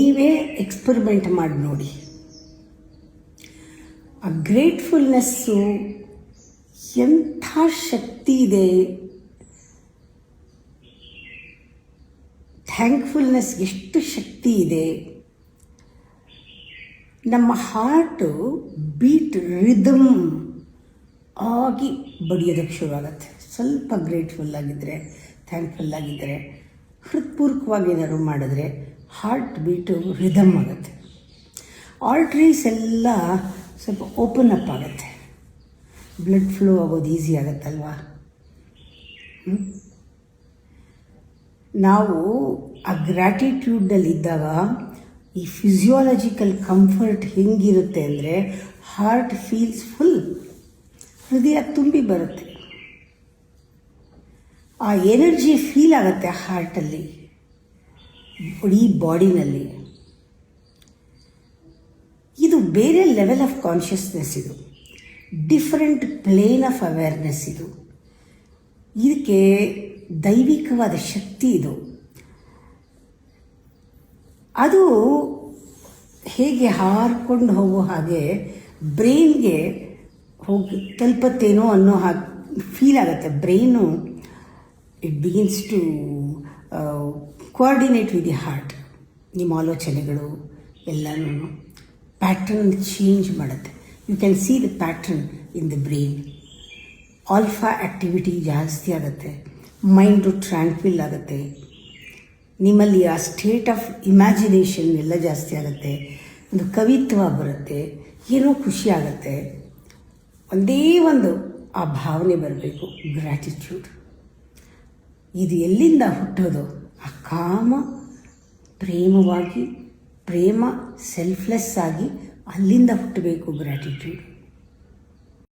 ನೀವೇ ಎಕ್ಸ್ಪರಿಮೆಂಟ್ ಮಾಡಿ ನೋಡಿ. ಆ ಗ್ರೇಟ್ಫುಲ್ನೆಸ್ಸು ಎಂಥ ಶಕ್ತಿ ಇದೆ, ಥ್ಯಾಂಕ್ಫುಲ್ನೆಸ್ ಎಷ್ಟು ಶಕ್ತಿ ಇದೆ. ನಮ್ಮ ಹಾರ್ಟು ಬೀಟ್ ರಿದಮ್ ಆಗಿ ಬಡಿಯೋದಕ್ಕೆ ಶುರುವಾಗತ್ತೆ. ಸ್ವಲ್ಪ ಗ್ರೇಟ್ಫುಲ್ ಆಗಿದ್ದರೆ, ಥ್ಯಾಂಕ್ಫುಲ್ ಆಗಿದ್ದರೆ, ಹೃತ್ಪೂರ್ವಕವಾಗಿ ಏನಾದ್ರು ಮಾಡಿದ್ರೆ ಹಾರ್ಟ್ ಬೀಟು ರಿದಮ್ ಆಗುತ್ತೆ. ಆರ್ಟ್ರೀಸ್ ಎಲ್ಲ ಸ್ವಲ್ಪ ಓಪನ್ ಅಪ್ ಆಗುತ್ತೆ, ಬ್ಲಡ್ ಫ್ಲೋ ಆಗೋದು ಈಸಿ ಆಗುತ್ತಲ್ವಾ. ನಾವು ಆ ಗ್ರ್ಯಾಟಿಟ್ಯೂಡಲ್ಲಿದ್ದಾಗ ಈ ಫಿಸಿಯಾಲಜಿಕಲ್ ಕಂಫರ್ಟ್ ಹೆಂಗಿರುತ್ತೆ ಅಂದರೆ, ಹಾರ್ಟ್ ಫೀಲ್ಸ್ ಫುಲ್, ಹೃದಯ ತುಂಬಿ ಬರುತ್ತೆ, ಆ ಎನರ್ಜಿ ಫೀಲ್ ಆಗುತ್ತೆ ಹಾರ್ಟಲ್ಲಿ, ಇಡೀ ಬಾಡಿನಲ್ಲಿ. ಇದು ಬೇರೆ ಲೆವೆಲ್ ಆಫ್ ಕಾನ್ಷಿಯಸ್ನೆಸ್, ಇದು ಡಿಫರೆಂಟ್ ಪ್ಲೇನ್ ಆಫ್ ಅವೇರ್ನೆಸ್. ಇದಕ್ಕೆ ದೈವಿಕವಾದ ಶಕ್ತಿ ಇದು. ಅದು ಹೇಗೆ ಹಾರ್ಕೊಂಡು ಹೋಗೋ ಹಾಗೆ ಬ್ರೈನ್ಗೆ ಹೋಗಿ ತಲುಪತ್ತೇನೋ ಅನ್ನೋ ಹಾಗೆ ಫೀಲ್ ಆಗುತ್ತೆ. Brain it begins to coordinate with the heart. ನಿಮ್ಮ ಆಲೋಚನೆಗಳು ಎಲ್ಲನೂ ಪ್ಯಾಟ್ರನ್ ಚೇಂಜ್ ಮಾಡುತ್ತೆ. You can see the pattern in the brain. Alpha activity ಜಾಸ್ತಿ ಆಗುತ್ತೆ, ಮೈಂಡು ಟ್ರ್ಯಾಂಕ್ವಿಲ್ ಆಗುತ್ತೆ, ನಿಮ್ಮಲ್ಲಿ ಆ ಸ್ಟೇಟ್ ಆಫ್ ಇಮ್ಯಾಜಿನೇಷನ್ ಎಲ್ಲ ಜಾಸ್ತಿ ಆಗುತ್ತೆ, ಒಂದು ಕವಿತ್ವ ಬರುತ್ತೆ, ಏನೋ ಖುಷಿ ಆಗುತ್ತೆ. ಒಂದೇ ಒಂದು ಆ ಭಾವನೆ ಬರಬೇಕು, ಗ್ರ್ಯಾಟಿಟ್ಯೂಡ್. ಇದು ಎಲ್ಲಿಂದ ಹುಟ್ಟೋದು? ಆ ಕಾಮ, ಪ್ರೇಮ ಸೆಲ್ಫ್ಲೆಸ್ ಆಗಿ ಅಲ್ಲಿಂದ ಹುಟ್ಟಬೇಕು ಗ್ರ್ಯಾಟಿಟ್ಯೂಡ್.